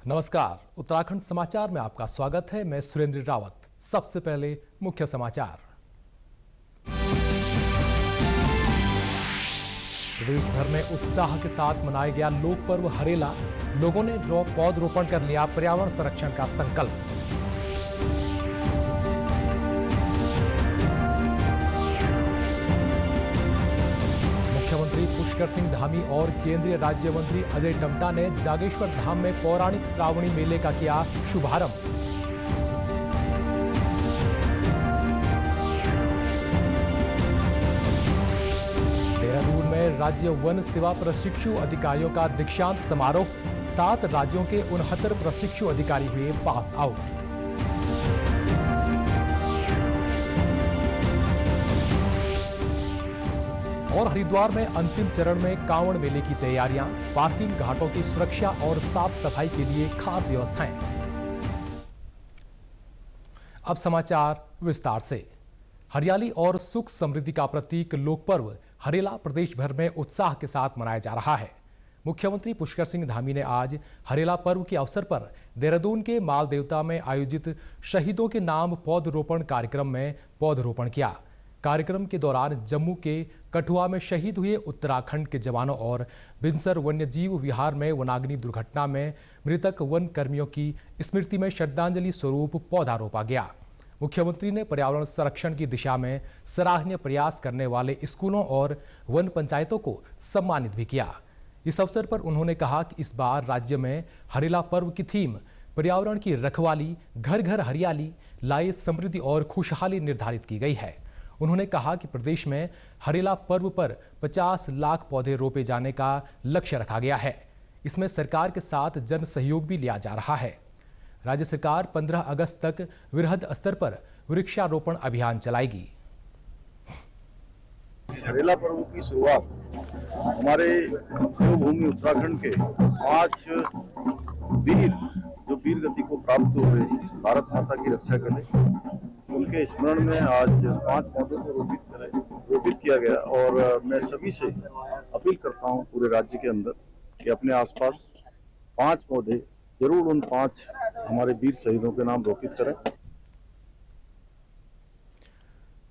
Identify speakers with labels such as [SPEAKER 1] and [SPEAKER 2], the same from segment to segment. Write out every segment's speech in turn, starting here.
[SPEAKER 1] नमस्कार, उत्तराखंड समाचार में आपका स्वागत है। मैं सुरेंद्र रावत। सबसे पहले मुख्य समाचार। प्रदेश भर में उत्साह के साथ मनाया गया लोक पर्व हरेला। लोगों ने पौधरोपण कर लिया पर्यावरण संरक्षण का संकल्प। मुख्यमंत्री पुष्कर सिंह धामी और केंद्रीय राज्य मंत्री अजय टम्टा ने जागेश्वर धाम में पौराणिक श्रावणी मेले का किया शुभारंभ। देहरादून में राज्य वन सेवा प्रशिक्षु अधिकारियों का दीक्षांत समारोह। 7 राज्यों के 69 प्रशिक्षु अधिकारी हुए पास आउट। और हरिद्वार में अंतिम चरण में कांवड़ मेले की तैयारियां। पार्किंग घाटों की सुरक्षा और साफ सफाई के लिए खास व्यवस्थाएं। अब समाचार विस्तार से। हरियाली और सुख समृद्धि का प्रतीक लोक पर्व हरेला प्रदेश भर में उत्साह के साथ मनाया जा रहा है। मुख्यमंत्री पुष्कर सिंह धामी ने आज हरेला पर्व के अवसर पर देहरादून के माल देवता में आयोजित शहीदों के नाम पौधरोपण कार्यक्रम में पौधरोपण किया। कार्यक्रम के दौरान जम्मू के कठुआ में शहीद हुए उत्तराखंड के जवानों और बिनसर वन्यजीव विहार में वनाग्नि दुर्घटना में मृतक वन कर्मियों की स्मृति में श्रद्धांजलि स्वरूप पौधा रोपा गया। मुख्यमंत्री ने पर्यावरण संरक्षण की दिशा में सराहनीय प्रयास करने वाले स्कूलों और वन पंचायतों को सम्मानित भी किया। इस अवसर पर उन्होंने कहा कि इस बार राज्य में हरेला पर्व की थीम पर्यावरण की रखवाली, घर घर हरियाली लाए समृद्धि और खुशहाली निर्धारित की गई है। उन्होंने कहा कि प्रदेश में हरेला पर्व पर 50 लाख पौधे रोपे जाने का लक्ष्य रखा गया है। इसमें सरकार के साथ जन सहयोग भी लिया जा रहा है। राज्य सरकार 15 अगस्त तक वृहद स्तर पर वृक्षारोपण अभियान चलाएगी।
[SPEAKER 2] हरेला पर्व की शुरुआत हमारे देवभूमि उत्तराखंड के 5 वीर जो वीर गति को प्राप्त हुए भारत माता की रक्षा करें, उनके स्मरण में आज 5 पौधों को रोपित किया गया। और मैं सभी से अपील करता हूं पूरे राज्य के अंदर कि अपने आसपास 5 पौधे जरूर उन 5 हमारे वीर शहीदों के नाम रोपित करें।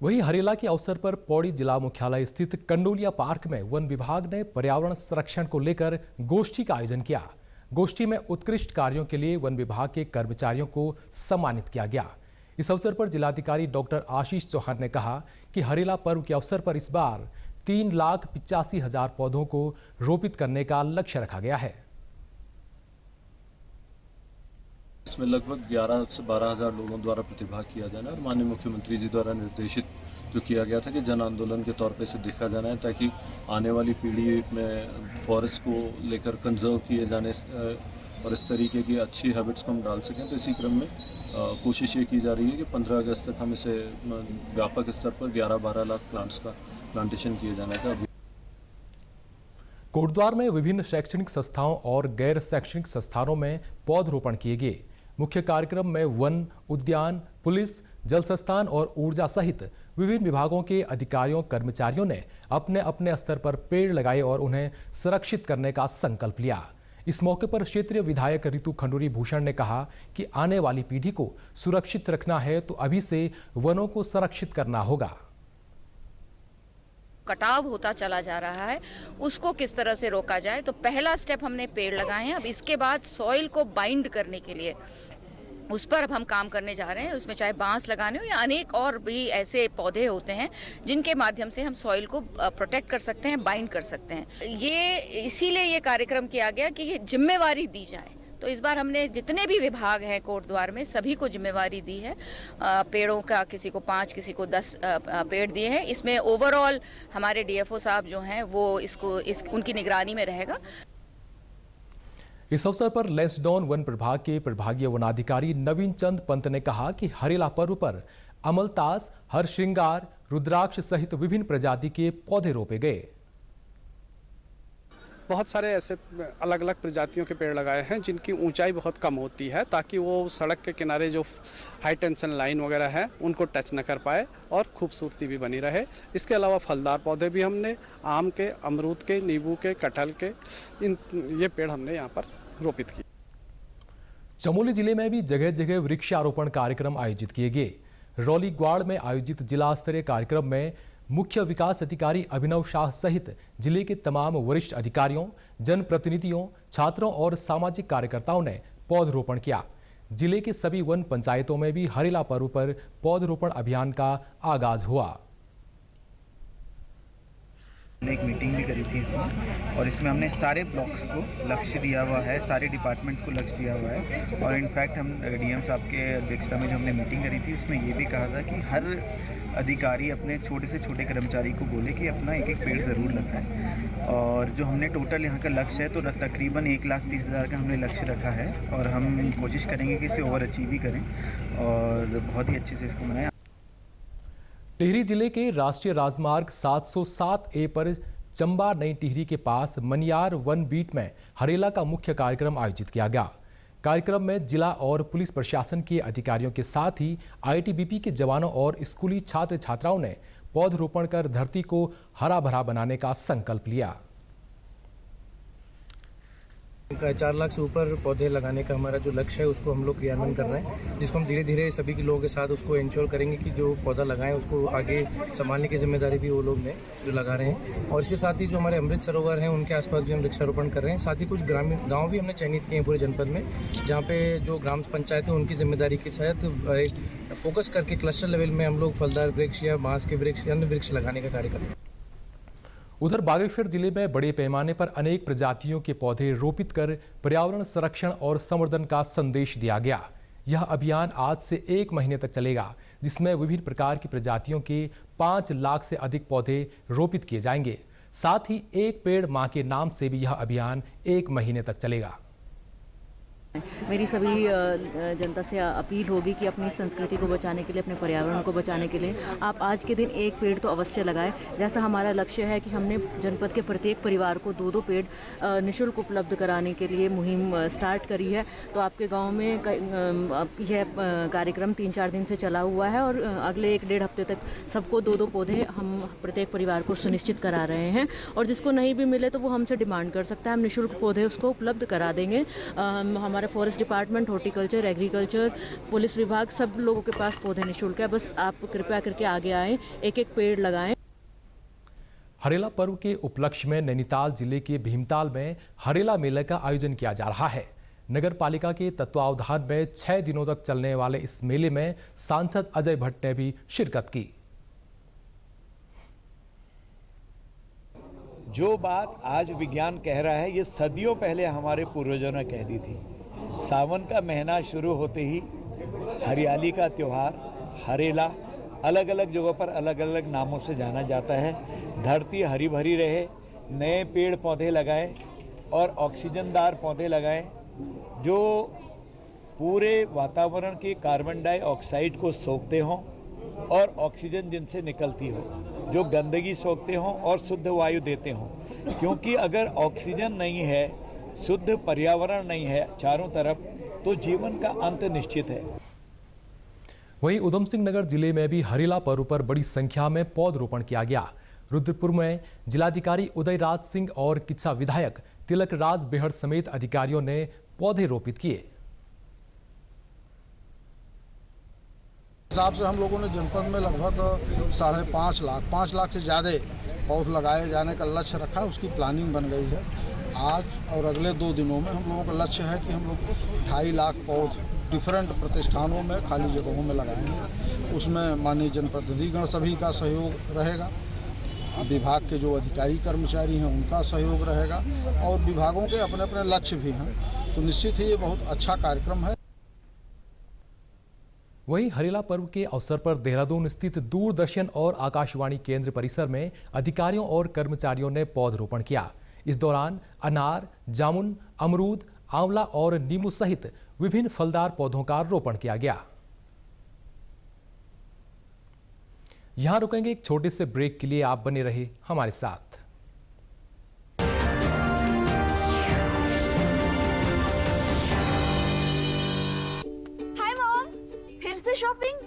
[SPEAKER 1] वहीं हरेला के अवसर पर पौड़ी जिला मुख्यालय स्थित कंडोलिया पार्क में वन विभाग ने पर्यावरण संरक्षण को लेकर गोष्ठी का आयोजन किया। गोष्ठी में उत्कृष्ट कार्यों के लिए वन विभाग के कर्मचारियों को सम्मानित किया गया। इस अवसर पर जिलाधिकारी डॉक्टर आशीष चौहान ने कहा कि हरेला पर्व के अवसर पर इस बार 3,85,000 पौधों को रोपित करने का लक्ष्य रखा गया है।
[SPEAKER 3] इसमें लगभग 11 से 12,000 लोगों द्वारा प्रतिभाग किया जाना है और माननीय मुख्यमंत्री जी द्वारा निर्देशित जो किया गया था कि जन आंदोलन के तौर पे इसे देखा जाना है, ताकि आने वाली पीढ़ी में फॉरेस्ट को लेकर कंजर्व किए जाने और इस तरीके की अच्छी हैबिट्स को हम डाल सकें। तो इसी क्रम में कोशिश ये की जा रही है कि 15 अगस्त तक हम इसे व्यापक स्तर पर 11-12 लाख प्लांट्स का प्लांटेशन किए जाने का।
[SPEAKER 1] कोटद्वार में विभिन्न शैक्षणिक संस्थाओं और गैर शैक्षणिक संस्थानों में पौधरोपण किए गए। मुख्य कार्यक्रम में वन, उद्यान, पुलिस, जल संस्थान और ऊर्जा सहित विभिन्न विभागों के अधिकारियों कर्मचारियों ने अपने अपने स्तर पर पेड़ लगाए और उन्हें सुरक्षित करने का संकल्प लिया। इस मौके पर क्षेत्रीय विधायक ऋतु खंडूरी भूषण ने कहा कि आने वाली पीढ़ी को सुरक्षित रखना है तो अभी से वनों को संरक्षित करना होगा।
[SPEAKER 4] कटाव होता चला जा रहा है, उसको किस तरह से रोका जाए। तो पहला स्टेप हमने पेड़ लगाए हैं। अब इसके बाद सॉइल को बाइंड करने के लिए उस पर अब हम काम करने जा रहे हैं। उसमें चाहे बांस लगाने हो या अनेक और भी ऐसे पौधे होते हैं जिनके माध्यम से हम सॉइल को प्रोटेक्ट कर सकते हैं, बाइंड कर सकते हैं। ये इसीलिए ये कार्यक्रम किया गया कि ये जिम्मेवारी दी जाए। तो इस बार हमने जितने भी विभाग हैं कोटद्वार में सभी को जिम्मेवारी दी है। पेड़ों का किसी को 5, किसी को 10 पेड़ दिए हैं। इसमें ओवरऑल हमारे डीएफओ साहब जो हैं वो उनकी निगरानी में रहेगा।
[SPEAKER 1] इस अवसर पर लैंसडाउन वन प्रभाग के प्रभागीय वनाधिकारी नवीन चंद पंत ने कहा कि हरेला पर्व पर अमलतास, हरश्रृंगार, रुद्राक्ष सहित विभिन्न प्रजाति के पौधे रोपे गए।
[SPEAKER 5] बहुत सारे ऐसे अलग अलग प्रजातियों के पेड़ लगाए हैं जिनकी ऊंचाई बहुत कम होती है, ताकि वो सड़क के किनारे जो हाई टेंशन लाइन वगैरह है उनको टच न कर पाए और खूबसूरती भी बनी रहे। इसके अलावा फलदार पौधे भी हमने आम के, अमरूद के, नींबू के, कटहल के ये पेड़ हमने यहाँ पर रोपित किए।
[SPEAKER 1] चमोली जिले में भी जगह जगह वृक्षारोपण कार्यक्रम आयोजित किए गए। रौलीग्वाड़ में आयोजित जिला स्तरीय कार्यक्रम में मुख्य विकास अधिकारी अभिनव शाह सहित जिले के तमाम वरिष्ठ अधिकारियों, जनप्रतिनिधियों, छात्रों और सामाजिक कार्यकर्ताओं ने पौधरोपण किया। जिले के सभी वन पंचायतों में भी हरेला पर्व पर पौधरोपण अभियान का आगाज हुआ।
[SPEAKER 6] हमने एक मीटिंग भी करी थी इसमें, और इसमें हमने सारे ब्लॉक्स को लक्ष्य दिया हुआ है, सारे डिपार्टमेंट्स को लक्ष्य दिया हुआ है। और इनफैक्ट हम डीएम साहब के अध्यक्षता में जो हमने मीटिंग करी थी उसमें ये भी कहा था कि हर अधिकारी अपने छोटे से छोटे कर्मचारी को बोले कि अपना एक एक पेड़ ज़रूर लगाएं। और जो हमने टोटल यहाँ का लक्ष्य है तो तकरीबन 1,30,000 का हमने लक्ष्य रखा है, और हम कोशिश करेंगे कि इसे ओवर अचीव भी करें और बहुत ही अच्छे से इसको मनाएं।
[SPEAKER 1] टिहरी जिले के राष्ट्रीय राजमार्ग 707A पर चंबा नई टिहरी के पास मनियार वन बीट में हरेला का मुख्य कार्यक्रम आयोजित किया गया। कार्यक्रम में जिला और पुलिस प्रशासन के अधिकारियों के साथ ही आईटीबीपी के जवानों और स्कूली छात्र छात्राओं ने पौधरोपण कर धरती को हरा भरा बनाने का संकल्प लिया।
[SPEAKER 7] 4 लाख से ऊपर पौधे लगाने का हमारा जो लक्ष्य है उसको हम लोग क्रियान्वयन कर रहे हैं, जिसको हम धीरे धीरे सभी के लोगों के साथ उसको इंश्योर करेंगे कि जो पौधा लगाएं उसको आगे संभालने की जिम्मेदारी भी वो लोग ने जो लगा रहे हैं। और इसके साथ ही जो हमारे अमृत सरोवर हैं उनके आसपास भी हम वृक्षारोपण कर रहे हैं। साथ ही कुछ ग्रामीण गाँव भी हमने चयनित किए हैं पूरे जनपद में, जहाँ पे जो ग्राम पंचायत है उनकी जिम्मेदारी के तहत फोकस करके क्लस्टर लेवल में हम लोग फलदार वृक्ष या बांस के वृक्ष या अन्य वृक्ष लगाने का कार्य कर रहे हैं।
[SPEAKER 1] उधर बागेश्वर जिले में बड़े पैमाने पर अनेक प्रजातियों के पौधे रोपित कर पर्यावरण संरक्षण और संवर्धन का संदेश दिया गया। यह अभियान आज से 1 महीने तक चलेगा, जिसमें विभिन्न प्रकार की प्रजातियों के 5 लाख से अधिक पौधे रोपित किए जाएंगे। साथ ही एक पेड़ मां के नाम से भी यह अभियान 1 महीने तक चलेगा।
[SPEAKER 8] मेरी सभी जनता से अपील होगी कि अपनी संस्कृति को बचाने के लिए, अपने पर्यावरण को बचाने के लिए आप आज के दिन एक पेड़ तो अवश्य लगाएं। जैसा हमारा लक्ष्य है कि हमने जनपद के प्रत्येक परिवार को 2-2 पेड़ निःशुल्क उपलब्ध कराने के लिए मुहिम स्टार्ट करी है। तो आपके गांव में यह कार्यक्रम 3-4 दिन से चला हुआ है और अगले 1-1.5 हफ्ते तक सबको 2-2 पौधे हम प्रत्येक परिवार को सुनिश्चित करा रहे हैं। और जिसको नहीं भी मिले तो वो हमसे डिमांड कर सकता है, हम निःशुल्क पौधे उसको उपलब्ध करा देंगे। हमारे forest department, horticulture, agriculture, police विभाग, सब लोगों के पास पौधे निःशुल्क है। बस आप कृपया करके आगे आएं, एक एक पेड़ लगाएं।
[SPEAKER 1] हरेला पर्व के उपलक्ष्य में नैनीताल जिले के भीमताल में हरेला मेले का आयोजन किया जा रहा है। नगर पालिका के तत्वावधान में 6 दिनों तक चलने वाले इस मेले में सांसद अजय भट्ट ने भी शिरकत की।
[SPEAKER 9] जो बात आज विज्ञान कह रहा है, ये सदियों पहले हमारे पूर्वजों ने कह दी थी। सावन का महीना शुरू होते ही हरियाली का त्यौहार हरेला अलग अलग जगहों पर अलग अलग नामों से जाना जाता है। धरती हरी भरी रहे, नए पेड़ पौधे लगाएं और ऑक्सीजनदार पौधे लगाएं जो पूरे वातावरण के कार्बन डाइऑक्साइड को सोखते हों और ऑक्सीजन जिनसे निकलती हो, जो गंदगी सोखते हों और शुद्ध वायु देते हों। क्योंकि अगर ऑक्सीजन नहीं है, शुद्ध पर्यावरण नहीं है चारों तरफ, तो जीवन का अंत निश्चित है।
[SPEAKER 1] वहीं उधम सिंह नगर जिले में भी हरेला पर्व पर बड़ी संख्या में पौधरोपण किया गया। रुद्रपुर में जिलाधिकारी उदय राज सिंह और किच्छा विधायक तिलक राज बेहड़ समेत अधिकारियों ने पौधे रोपित किए।
[SPEAKER 10] हिसाब से हम लोगों ने जनपद में लगभग 5.5 लाख से ज़्यादा पौध लगाए जाने का लक्ष्य रखा है। उसकी प्लानिंग बन गई है। आज और अगले 2 दिनों में हम लोगों का लक्ष्य है कि हम लोग 2.5 लाख पौध डिफरेंट प्रतिष्ठानों में, खाली जगहों में लगाएंगे। उसमें माननीय जनप्रतिनिधिगण सभी का सहयोग रहेगा, विभाग के जो अधिकारी कर्मचारी हैं उनका सहयोग रहेगा और विभागों के अपने अपने लक्ष्य भी हैं। तो निश्चित ही ये बहुत अच्छा कार्यक्रम है।
[SPEAKER 1] वहीं हरेला पर्व के अवसर पर देहरादून स्थित दूरदर्शन और आकाशवाणी केंद्र परिसर में अधिकारियों और कर्मचारियों ने पौधरोपण किया। इस दौरान अनार, जामुन, अमरूद, आंवला और नींबू सहित विभिन्न फलदार पौधों का रोपण किया गया। यहां रुकेंगे एक छोटे से ब्रेक के लिए, आप बने रहे हमारे साथ।
[SPEAKER 11] हाय मॉम, फिर से शॉपिंग?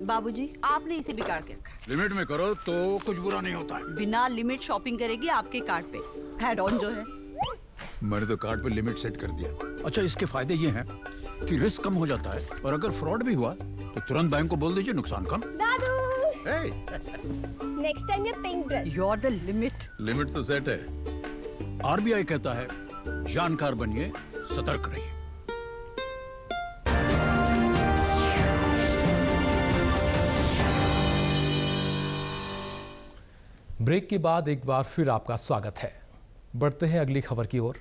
[SPEAKER 11] बाबूजी, आपने इसे बिगाड़ के रखा।
[SPEAKER 12] लिमिट में करो तो कुछ बुरा नहीं होता है।
[SPEAKER 11] बिना लिमिट शॉपिंग करेगी आपके कार्ड पे ऐड ऑन जो है।
[SPEAKER 12] मैंने तो कार्ड पे लिमिट सेट कर दिया। अच्छा, इसके फायदे ये हैं कि रिस्क कम हो जाता है और अगर फ्रॉड भी हुआ तो तुरंत बैंक को बोल दीजिए नुकसान कम।
[SPEAKER 13] दादू
[SPEAKER 12] Hey,
[SPEAKER 13] नेक्स्ट टाइम ये pink dress.
[SPEAKER 11] You are the limit.
[SPEAKER 12] Limit तो सेट है। आरबीआई कहता है जानकार बनिए, सतर्क रहिए।
[SPEAKER 1] ब्रेक के बाद एक बार फिर आपका स्वागत है। बढ़ते हैं अगली खबर की ओर।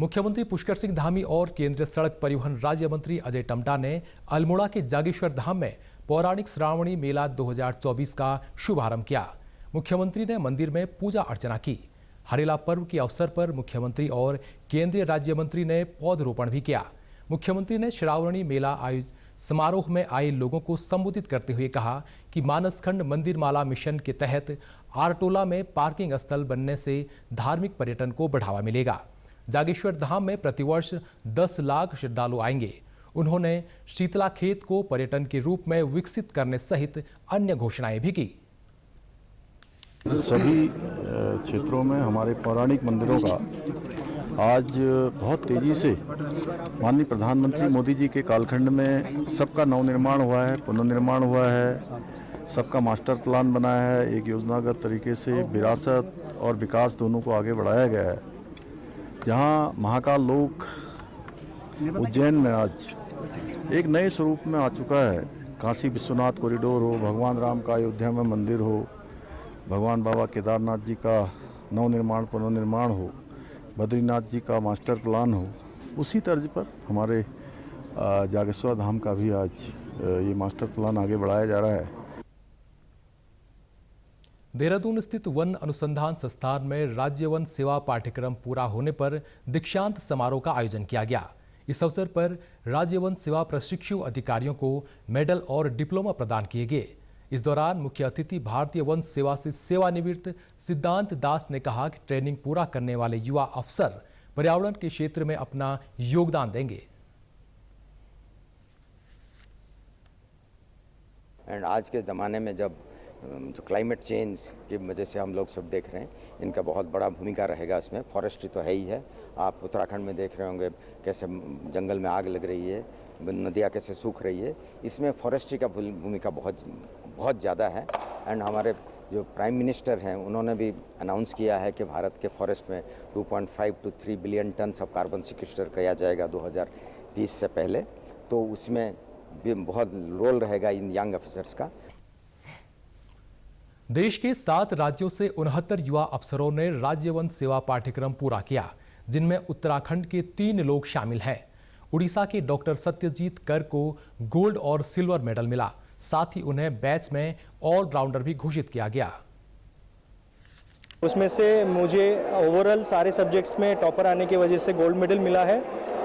[SPEAKER 1] मुख्यमंत्री पुष्कर सिंह धामी और केंद्रीय सड़क परिवहन राज्य मंत्री अजय टम्टा ने अल्मोड़ा के जागेश्वर धाम में पौराणिक श्रावणी मेला 2024 का शुभारंभ किया। मुख्यमंत्री ने मंदिर में पूजा अर्चना की। हरेला पर्व के अवसर पर मुख्यमंत्री और केंद्रीय राज्य मंत्री ने पौधरोपण भी किया। मुख्यमंत्री ने श्रावणी मेला समारोह में आए लोगों को संबोधित करते हुए कहा कि मानसखंड मंदिर माला मिशन के तहत आरटोला में पार्किंग स्थल बनने से धार्मिक पर्यटन को बढ़ावा मिलेगा। जागेश्वर धाम में प्रतिवर्ष 10 लाख श्रद्धालु आएंगे। उन्होंने शीतला खेत को पर्यटन के रूप में विकसित करने सहित अन्य घोषणाएं भी की।
[SPEAKER 2] सभी क्षेत्रों में हमारे पौराणिक मंदिरों का आज बहुत तेजी से माननीय प्रधानमंत्री मोदी जी के कालखंड में सबका नवनिर्माण हुआ है, पुनर्निर्माण हुआ है, सबका मास्टर प्लान बनाया है। एक योजनागत तरीके से विरासत और विकास दोनों को आगे बढ़ाया गया है। जहां महाकाल लोक उज्जैन में आज एक नए स्वरूप में आ चुका है। काशी विश्वनाथ कॉरिडोर हो, भगवान राम का अयोध्या में मंदिर हो, भगवान बाबा केदारनाथ जी का नवनिर्माण पुनर्निर्माण हो, बद्रीनाथ जी का मास्टर प्लान हो, उसी तर्ज पर हमारे जागेश्वर धाम का भी आज ये मास्टर प्लान आगे बढ़ाया जा रहा है।
[SPEAKER 1] देहरादून स्थित वन अनुसंधान संस्थान में राज्य वन सेवा पाठ्यक्रम पूरा होने पर दीक्षांत समारोह का आयोजन किया गया। इस अवसर पर राज्य वन सेवा प्रशिक्षु अधिकारियों को मेडल और डिप्लोमा प्रदान किए गए। इस दौरान मुख्य अतिथि भारतीय वन सेवा से सेवानिवृत्त सिद्धांत दास ने कहा कि ट्रेनिंग पूरा करने वाले युवा अफसर पर्यावरण के क्षेत्र में अपना योगदान देंगे।
[SPEAKER 14] एंड आज के ज़माने में जब जो क्लाइमेट चेंज की वजह से हम लोग सब देख रहे हैं, इनका बहुत बड़ा भूमिका रहेगा इसमें। फॉरेस्ट्री तो है ही है। आप उत्तराखंड में देख रहे होंगे कैसे जंगल में आग लग रही है, नदियाँ कैसे सूख रही है। इसमें फॉरेस्ट्री का भूमिका बहुत ज़्यादा है। एंड हमारे जो प्राइम मिनिस्टर हैं उन्होंने भी अनाउंस किया है कि भारत के फॉरेस्ट में 2.5 to 3 billion tonne of carbon sequester किया जाएगा 2030 से पहले। तो उसमें भी बहुत रोल रहेगा इन यंग ऑफिसर्स का।
[SPEAKER 1] देश के 7 राज्यों से 69 युवा अफसरों ने राज्य वन सेवा पाठ्यक्रम पूरा किया, जिनमें उत्तराखंड के 3 लोग शामिल हैं। उड़ीसा के डॉक्टर सत्यजीत कर को गोल्ड और सिल्वर मेडल मिला। साथ ही उन्हें बैच में ऑलराउंडर भी घोषित किया गया।
[SPEAKER 15] उसमें से मुझे ओवरऑल सारे सब्जेक्ट्स में टॉपर आने की वजह से गोल्ड मेडल मिला है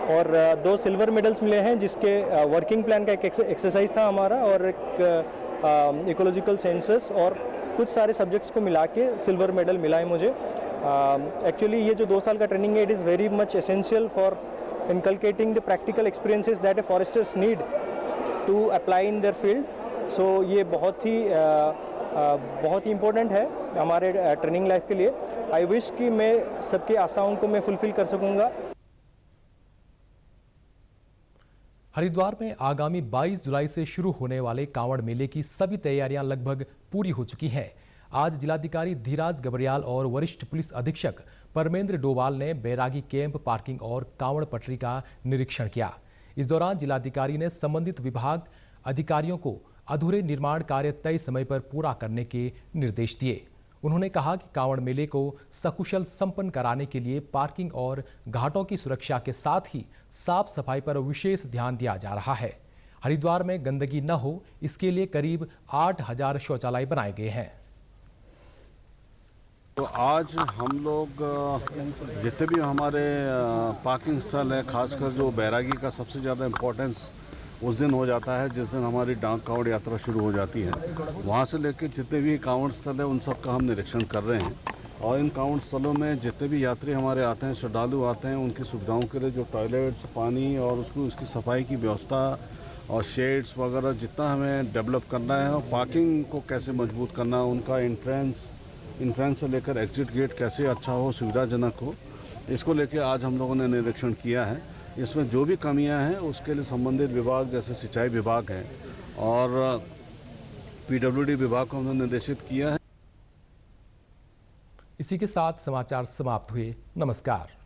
[SPEAKER 15] और 2 सिल्वर मेडल्स मिले हैं, जिसके वर्किंग प्लान का एक एक्सरसाइज था हमारा और एक इकोलॉजिकल सेंसस और कुछ सारे सब्जेक्ट्स को मिला के सिल्वर मेडल मिला है मुझे। एक्चुअली ये जो 2 साल का ट्रेनिंग है, it is very much essential for inculcating the practical experiences that a foresters need to apply in their field. So ये बहुत ही इम्पोर्टेंट है हमारे ट्रेनिंग लाइफ के लिए। आई विश कि मैं सबकी आशाओं को मैं फुलफिल कर सकूंगा।
[SPEAKER 1] हरिद्वार में आगामी 22 जुलाई से शुरू होने वाले कांवड़ मेले की सभी तैयारियां लगभग पूरी हो चुकी हैं। आज जिलाधिकारी धीराज गबरियाल और वरिष्ठ पुलिस अधीक्षक परमेंद्र डोवाल ने बैरागी कैंप, पार्किंग और कांवड़ पटरी का निरीक्षण किया। इस दौरान जिलाधिकारी ने संबंधित विभाग अधिकारियों को अधूरे निर्माण कार्य तय समय पर पूरा करने के निर्देश दिए। उन्होंने कहा कि कांवड़ मेले को सकुशल संपन्न कराने के लिए पार्किंग और घाटों की सुरक्षा के साथ ही साफ सफाई पर विशेष ध्यान दिया जा रहा है। हरिद्वार में गंदगी न हो, इसके लिए करीब 8000 शौचालय बनाए गए हैं।
[SPEAKER 16] तो आज हम लोग जितने भी हमारे पार्किंग स्थल है, खासकर जो बैरागी का सबसे ज़्यादा इम्पोर्टेंस उस दिन हो जाता है जिस दिन हमारी डाक कांवड़ यात्रा शुरू हो जाती है। वहाँ से लेकर जितने भी कांवड़ स्थल है उन सब का हम निरीक्षण कर रहे हैं और इन कांवड़ स्थलों में जितने भी यात्री हमारे आते हैं, श्रद्धालु आते हैं, उनकी सुविधाओं के लिए जो टॉयलेट्स, पानी और उसकी सफाई की व्यवस्था और शेड्स वगैरह जितना हमें डेवलप करना है और पार्किंग को कैसे मजबूत करना, उनका इंट्रेंस से लेकर एग्जिट गेट कैसे अच्छा हो, सुविधाजनक हो, इसको लेकर आज हम लोगों ने निरीक्षण किया है। इसमें जो भी कमियां हैं उसके लिए संबंधित विभाग जैसे सिंचाई विभाग है और पीडब्ल्यूडी विभाग को हमने निर्देशित किया है।
[SPEAKER 1] इसी के साथ समाचार समाप्त हुए। नमस्कार।